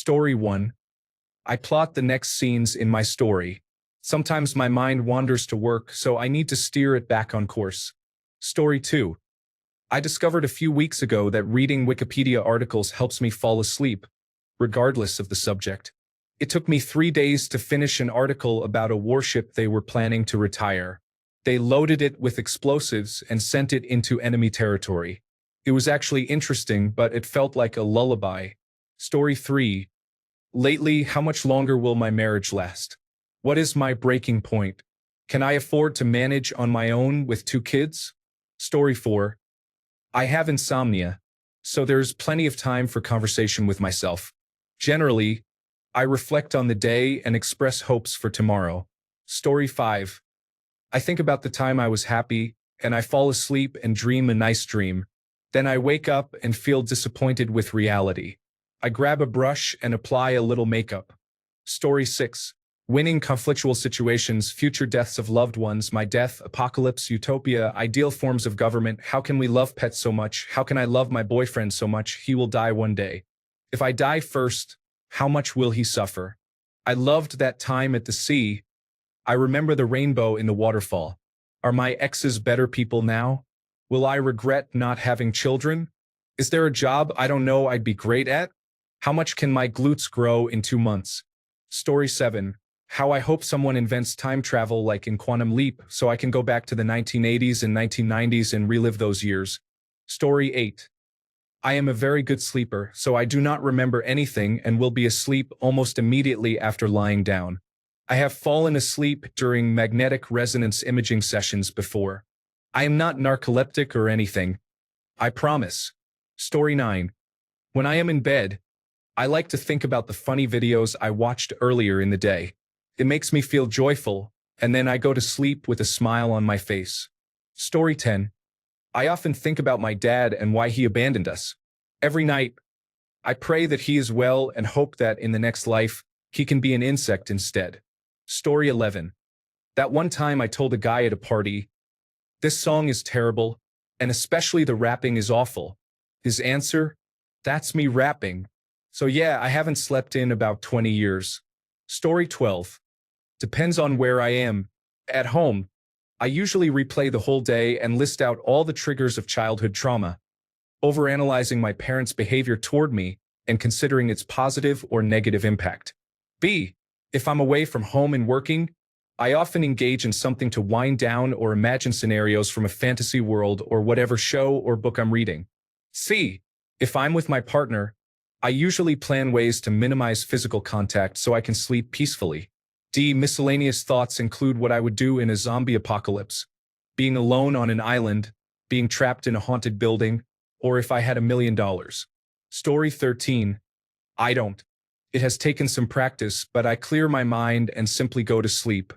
Story 1. I plot the next scenes in my story. Sometimes my mind wanders to work, so I need to steer it back on course. Story 2. I discovered a few weeks ago that reading Wikipedia articles helps me fall asleep, regardless of the subject. It took me 3 days to finish an article about a warship they were planning to retire. They loaded it with explosives and sent it into enemy territory. It was actually interesting, but it felt like a lullaby. Story 3. Lately, how much longer will my marriage last? What is my breaking point? Can I afford to manage on my own with 2 kids? Story 4. I have insomnia, so there's plenty of time for conversation with myself. Generally, I reflect on the day and express hopes for tomorrow. Story 5. I think about the time I was happy, and I fall asleep and dream a nice dream. Then I wake up and feel disappointed with reality. I grab a brush and apply a little makeup. Story 6. Winning conflictual situations, future deaths of loved ones, my death, apocalypse, utopia, ideal forms of government. How can we love pets so much? How can I love my boyfriend so much? He will die one day. If I die first, how much will he suffer? I loved that time at the sea. I remember the rainbow in the waterfall. Are my exes better people now? Will I regret not having children? Is there a job I don't know I'd be great at? How much can my glutes grow in 2 months? Story 7. How I hope someone invents time travel like in Quantum Leap so I can go back to the 1980s and 1990s and relive those years. Story 8. I am a very good sleeper, so I do not remember anything and will be asleep almost immediately after lying down. I have fallen asleep during magnetic resonance imaging sessions before. I am not narcoleptic or anything. I promise. Story 9. When I am in bed, I like to think about the funny videos I watched earlier in the day. It makes me feel joyful, and then I go to sleep with a smile on my face. Story 10. I often think about my dad and why he abandoned us. Every night, I pray that he is well and hope that in the next life, he can be an insect instead. Story 11. That one time I told a guy at a party, "This song is terrible, and especially the rapping is awful." His answer, "That's me rapping." So yeah, I haven't slept in about 20 years. Story 12. Depends on where I am. At home, I usually replay the whole day and list out all the triggers of childhood trauma, overanalyzing my parents' behavior toward me and considering its positive or negative impact. B. If I'm away from home and working, I often engage in something to wind down or imagine scenarios from a fantasy world or whatever show or book I'm reading. C. If I'm with my partner, I usually plan ways to minimize physical contact so I can sleep peacefully. D. Miscellaneous thoughts include what I would do in a zombie apocalypse, being alone on an island, being trapped in a haunted building, or if I had $1 million. Story 13. I don't. It has taken some practice, but I clear my mind and simply go to sleep.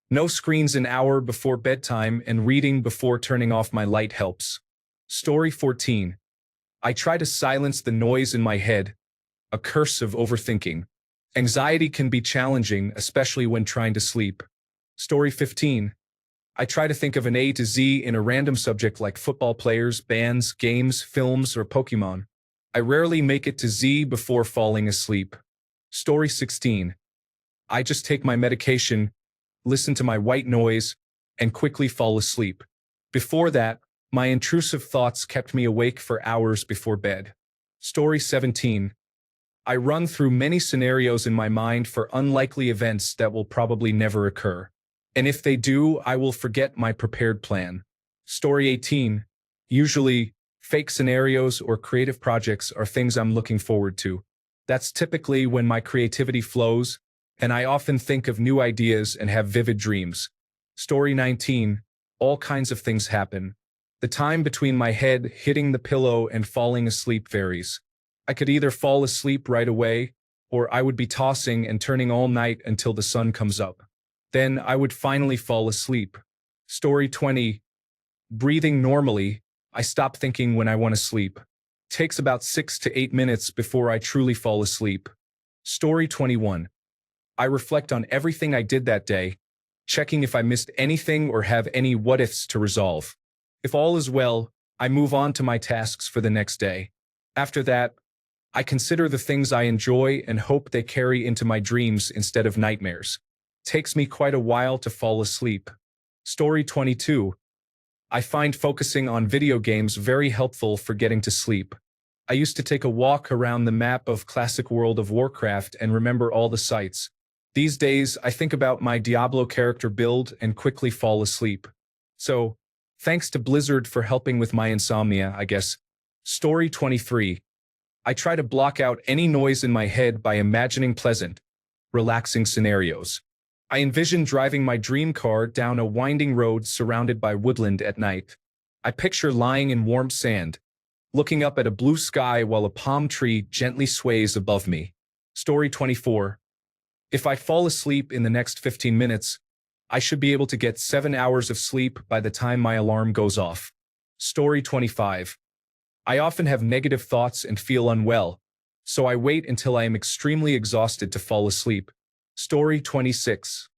No screens an hour before bedtime and reading before turning off my light helps. Story 14. I try to silence the noise in my head, a curse of overthinking. Anxiety can be challenging, especially when trying to sleep. Story 15. I try to think of an A to Z in a random subject like football players, bands, games, films, or Pokemon. I rarely make it to Z before falling asleep. Story 16. I just take my medication, listen to my white noise, and quickly fall asleep. Before that, my intrusive thoughts kept me awake for hours before bed. Story 17. I run through many scenarios in my mind for unlikely events that will probably never occur. And if they do, I will forget my prepared plan. Story 18. Usually, fake scenarios or creative projects are things I'm looking forward to. That's typically when my creativity flows, and I often think of new ideas and have vivid dreams. Story 19. All kinds of things happen. The time between my head hitting the pillow and falling asleep varies. I could either fall asleep right away, or I would be tossing and turning all night until the sun comes up. Then I would finally fall asleep. Story 20. Breathing normally, I stop thinking when I want to sleep. Takes about 6 to 8 minutes before I truly fall asleep. Story 21. I reflect on everything I did that day, checking if I missed anything or have any what-ifs to resolve. If all is well, I move on to my tasks for the next day. After that, I consider the things I enjoy and hope they carry into my dreams instead of nightmares. Takes me quite a while to fall asleep. Story 22. I find focusing on video games very helpful for getting to sleep. I used to take a walk around the map of classic World of Warcraft and remember all the sights. These days, I think about my Diablo character build and quickly fall asleep. So, thanks to Blizzard for helping with my insomnia, I guess. Story 23. I try to block out any noise in my head by imagining pleasant, relaxing scenarios. I envision driving my dream car down a winding road surrounded by woodland at night. I picture lying in warm sand, looking up at a blue sky while a palm tree gently sways above me. Story 24. If I fall asleep in the next 15 minutes, I should be able to get 7 hours of sleep by the time my alarm goes off. Story 25. I often have negative thoughts and feel unwell, so I wait until I am extremely exhausted to fall asleep. Story 26.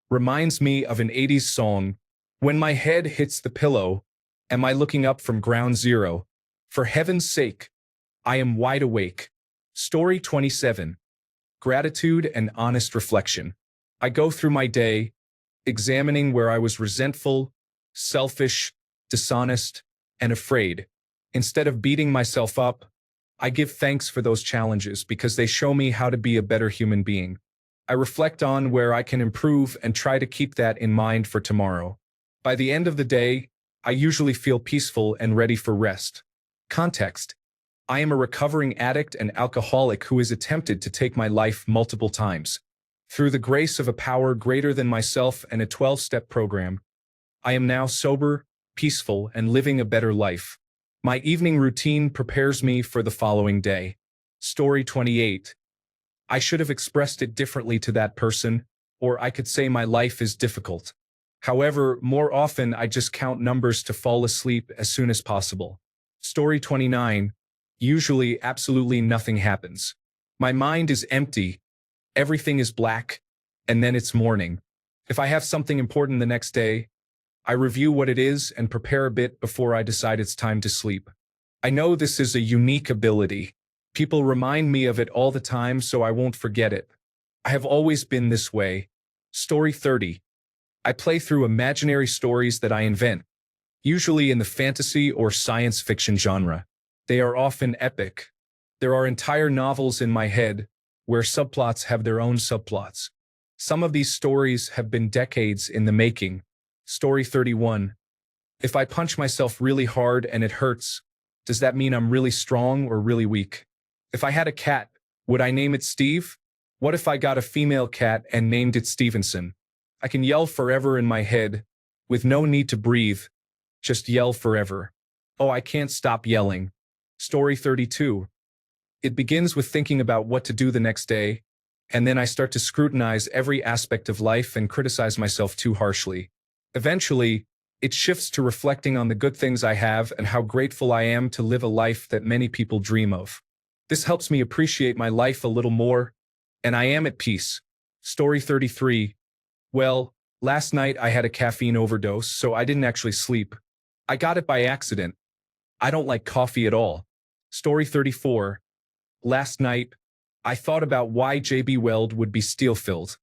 Reminds me of an 80s song. When my head hits the pillow, am I looking up from ground zero? For heaven's sake, I am wide awake. Story 27. Gratitude and honest reflection. I go through my day, examining where I was resentful, selfish, dishonest, and afraid. Instead of beating myself up, I give thanks for those challenges because they show me how to be a better human being. I reflect on where I can improve and try to keep that in mind for tomorrow. By the end of the day, I usually feel peaceful and ready for rest. Context. I am a recovering addict and alcoholic who has attempted to take my life multiple times. Through the grace of a power greater than myself and a 12-step program, I am now sober, peaceful, and living a better life. My evening routine prepares me for the following day. Story 28. I should have expressed it differently to that person, or I could say my life is difficult. However, more often I just count numbers to fall asleep as soon as possible. Story 29. Usually, absolutely nothing happens. My mind is empty, everything is black, and then it's morning. If I have something important the next day, I review what it is and prepare a bit before I decide it's time to sleep. I know this is a unique ability. People remind me of it all the time so I won't forget it. I have always been this way. Story 30. I play through imaginary stories that I invent, usually in the fantasy or science fiction genre. They are often epic. There are entire novels in my head where subplots have their own subplots. Some of these stories have been decades in the making. Story 31. If I punch myself really hard and it hurts, does that mean I'm really strong or really weak? If I had a cat, would I name it Steve? What if I got a female cat and named it Stevenson? I can yell forever in my head, with no need to breathe, just yell forever. Oh, I can't stop yelling. Story 32. It begins with thinking about what to do the next day, and then I start to scrutinize every aspect of life and criticize myself too harshly. Eventually, it shifts to reflecting on the good things I have and how grateful I am to live a life that many people dream of. This helps me appreciate my life a little more, and I am at peace. Story 33. Well, last night I had a caffeine overdose, so I didn't actually sleep. I got it by accident. I don't like coffee at all. Story 34. Last night, I thought about why JB Weld would be steel-filled.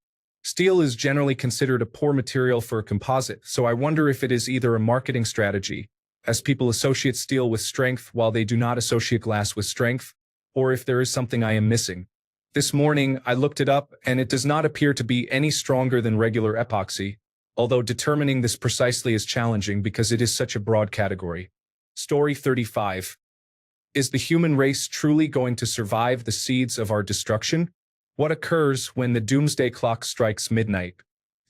Steel is generally considered a poor material for a composite, so I wonder if it is either a marketing strategy, as people associate steel with strength while they do not associate glass with strength, or if there is something I am missing. This morning, I looked it up, and it does not appear to be any stronger than regular epoxy, although determining this precisely is challenging because it is such a broad category. Story 35. Is the human race truly going to survive the seeds of our destruction? What occurs when the doomsday clock strikes midnight?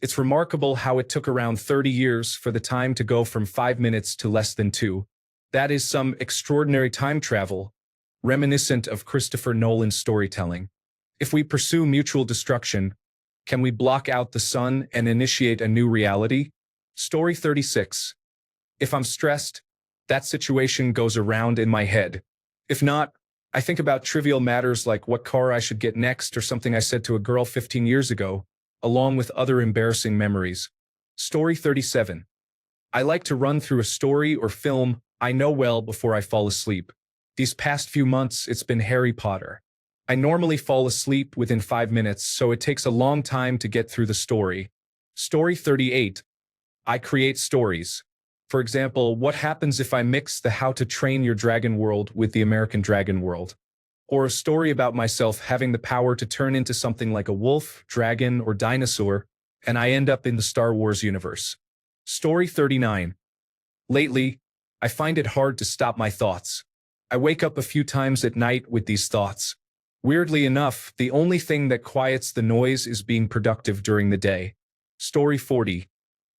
It's remarkable how it took around 30 years for the time to go from 5 minutes to less than 2. That is some extraordinary time travel, reminiscent of Christopher Nolan's storytelling. If we pursue mutual destruction, can we block out the sun and initiate a new reality? Story 36. If I'm stressed, that situation goes around in my head. If not, I think about trivial matters like what car I should get next or something I said to a girl 15 years ago, along with other embarrassing memories. Story 37. I like to run through a story or film I know well before I fall asleep. These past few months, it's been Harry Potter. I normally fall asleep within 5 minutes, so it takes a long time to get through the story. Story 38. I create stories. For example, what happens if I mix the How to Train Your Dragon world with the American Dragon world? Or a story about myself having the power to turn into something like a wolf, dragon, or dinosaur, and I end up in the Star Wars universe. Story 39. Lately, I find it hard to stop my thoughts. I wake up a few times at night with these thoughts. Weirdly enough, the only thing that quiets the noise is being productive during the day. Story 40.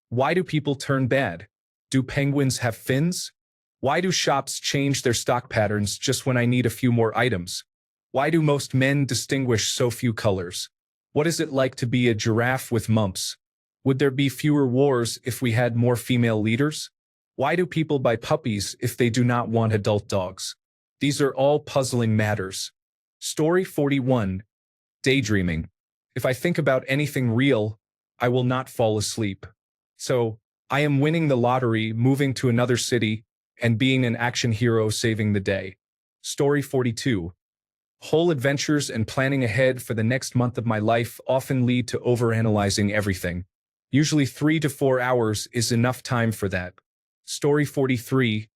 Why do people turn bad? Do penguins have fins? Why do shops change their stock patterns just when I need a few more items? Why do most men distinguish so few colors? What is it like to be a giraffe with mumps? Would there be fewer wars if we had more female leaders? Why do people buy puppies if they do not want adult dogs? These are all puzzling matters. Story 41. Daydreaming. If I think about anything real, I will not fall asleep. So, I am winning the lottery, moving to another city, and being an action hero saving the day. Story 42. Whole adventures and planning ahead for the next month of my life often lead to overanalyzing everything. Usually 3 to 4 hours is enough time for that. Story 43.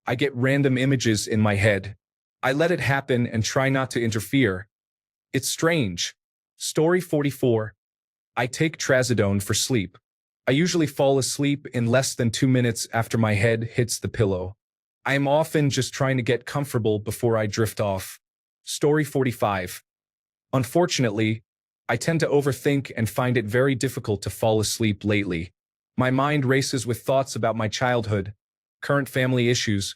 I get random images in my head. I let it happen and try not to interfere. It's strange. Story 44. I take trazodone for sleep. I usually fall asleep in less than 2 minutes after my head hits the pillow. I am often just trying to get comfortable before I drift off. Story 45. Unfortunately, I tend to overthink and find it very difficult to fall asleep lately. My mind races with thoughts about my childhood, current family issues,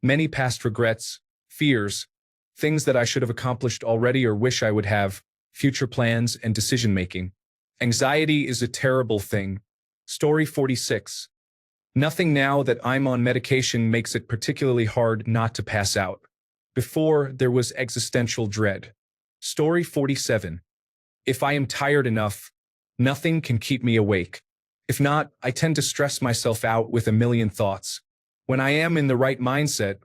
many past regrets, fears, things that I should have accomplished already or wish I would have, future plans and decision-making. Anxiety is a terrible thing. Story 46. Nothing now that I'm on medication makes it particularly hard not to pass out. Before, there was existential dread. Story 47. If I am tired enough, nothing can keep me awake. If not, I tend to stress myself out with a million thoughts. When I am in the right mindset,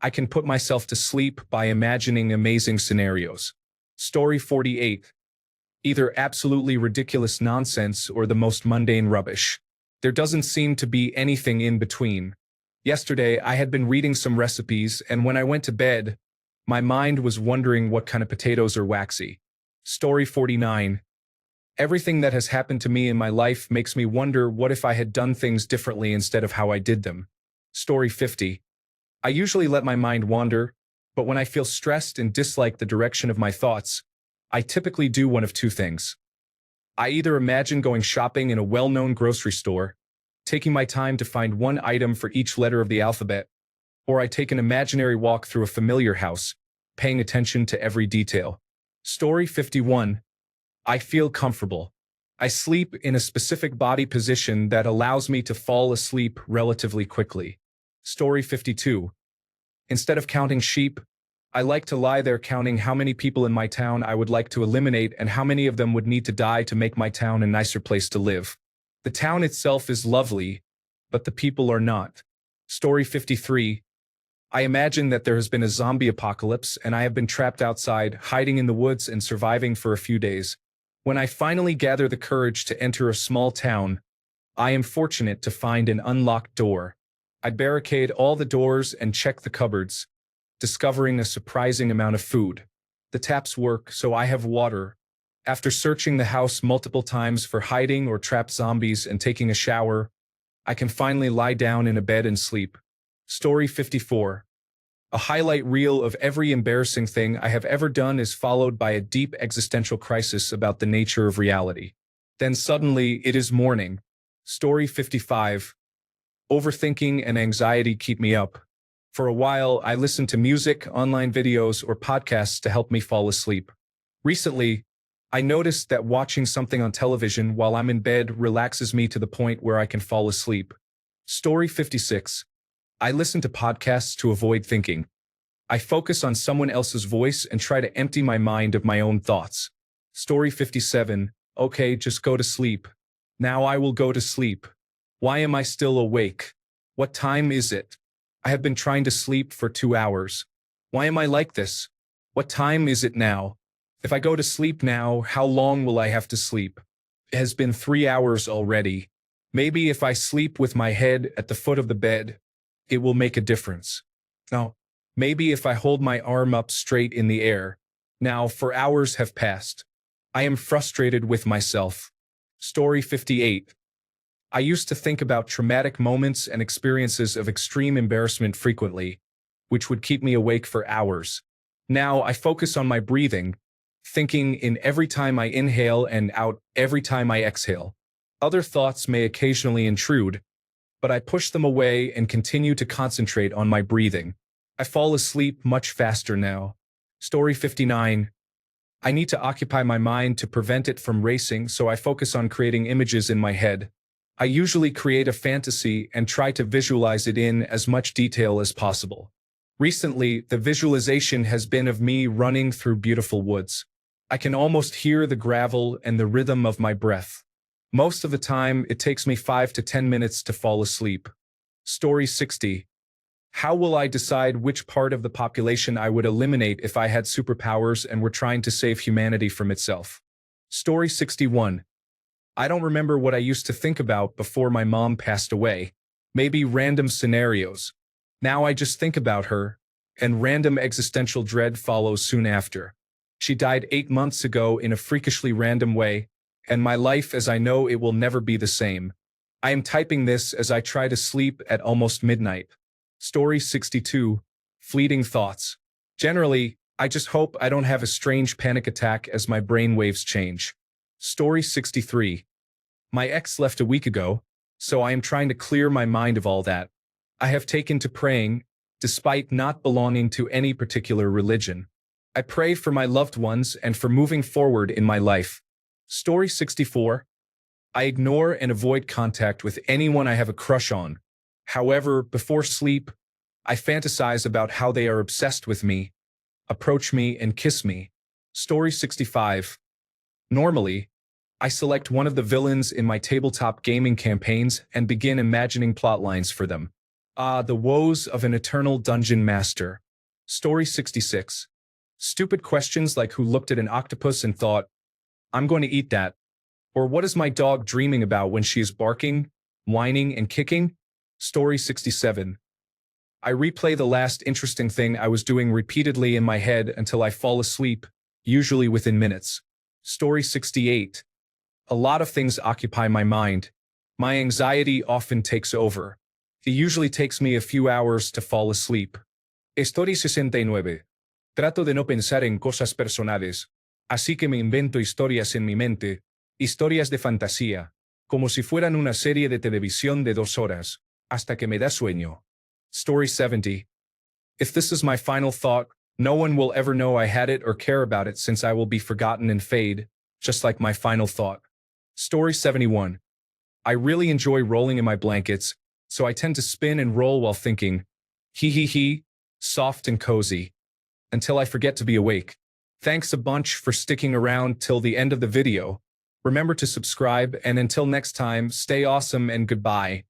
I can put myself to sleep by imagining amazing scenarios. Story 48. Either absolutely ridiculous nonsense or the most mundane rubbish. There doesn't seem to be anything in between. Yesterday, I had been reading some recipes, and when I went to bed, my mind was wondering what kind of potatoes are waxy. Story 49. Everything that has happened to me in my life makes me wonder what if I had done things differently instead of how I did them. Story 50. I usually let my mind wander, but when I feel stressed and dislike the direction of my thoughts, I typically do one of two things. I either imagine going shopping in a well-known grocery store, taking my time to find one item for each letter of the alphabet, or I take an imaginary walk through a familiar house, paying attention to every detail. Story 51. I feel comfortable. I sleep in a specific body position that allows me to fall asleep relatively quickly. Story 52. Instead of counting sheep, I like to lie there counting how many people in my town I would like to eliminate and how many of them would need to die to make my town a nicer place to live. The town itself is lovely, but the people are not. Story 53. I imagine that there has been a zombie apocalypse and I have been trapped outside, hiding in the woods and surviving for a few days. When I finally gather the courage to enter a small town, I am fortunate to find an unlocked door. I barricade all the doors and check the cupboards, discovering a surprising amount of food. The taps work, so I have water. After searching the house multiple times for hiding or trapped zombies and taking a shower, I can finally lie down in a bed and sleep. Story 54. A highlight reel of every embarrassing thing I have ever done is followed by a deep existential crisis about the nature of reality. Then suddenly, it is morning. Story 55. Overthinking and anxiety keep me up. For a while, I listen to music, online videos, or podcasts to help me fall asleep. Recently, I noticed that watching something on television while I'm in bed relaxes me to the point where I can fall asleep. Story 56. I listen to podcasts to avoid thinking. I focus on someone else's voice and try to empty my mind of my own thoughts. Story 57. Okay, just go to sleep. Now I will go to sleep. Why am I still awake? What time is it? I have been trying to sleep for 2 hours. Why am I like this? What time is it now? If I go to sleep now, how long will I have to sleep? It has been 3 hours already. Maybe if I sleep with my head at the foot of the bed, it will make a difference. No, maybe if I hold my arm up straight in the air. Now, 4 hours have passed. I am frustrated with myself. Story 58. I used to think about traumatic moments and experiences of extreme embarrassment frequently, which would keep me awake for hours. Now I focus on my breathing, thinking in every time I inhale and out every time I exhale. Other thoughts may occasionally intrude, but I push them away and continue to concentrate on my breathing. I fall asleep much faster now. Story 59. I need to occupy my mind to prevent it from racing, so I focus on creating images in my head. I usually create a fantasy and try to visualize it in as much detail as possible. Recently, the visualization has been of me running through beautiful woods. I can almost hear the gravel and the rhythm of my breath. Most of the time, it takes me 5 to 10 minutes to fall asleep. Story 60. How will I decide which part of the population I would eliminate if I had superpowers and were trying to save humanity from itself? Story 61. I don't remember what I used to think about before my mom passed away. Maybe random scenarios. Now I just think about her, and random existential dread follows soon after. She died 8 months ago in a freakishly random way, and my life as I know it will never be the same. I am typing this as I try to sleep at almost midnight. Story 62. Fleeting thoughts. Generally, I just hope I don't have a strange panic attack as my brain waves change. Story 63. My ex left a week ago, so I am trying to clear my mind of all that. I have taken to praying, despite not belonging to any particular religion. I pray for my loved ones and for moving forward in my life. Story 64. I ignore and avoid contact with anyone I have a crush on. However, before sleep, I fantasize about how they are obsessed with me, approach me, and kiss me. Story 65. Normally, I select one of the villains in my tabletop gaming campaigns and begin imagining plotlines for them. The woes of an eternal dungeon master. Story 66. Stupid questions like who looked at an octopus and thought, I'm going to eat that. Or what is my dog dreaming about when she is barking, whining, and kicking? Story 67. I replay the last interesting thing I was doing repeatedly in my head until I fall asleep, usually within minutes. Story 68. A lot of things occupy my mind. My anxiety often takes over. It usually takes me a few hours to fall asleep. Story 69. Trato de no pensar en cosas personales, así que me invento historias en mi mente, historias de fantasía, como si fueran una serie de televisión de 2 horas, hasta que me da sueño. Story 70. If this is my final thought, no one will ever know I had it or care about it since I will be forgotten and fade, just like my final thought. Story 71. I really enjoy rolling in my blankets, so I tend to spin and roll while thinking, hee, soft and cozy, until I forget to be awake. Thanks a bunch for sticking around till the end of the video. Remember to subscribe, and until next time, stay awesome and goodbye.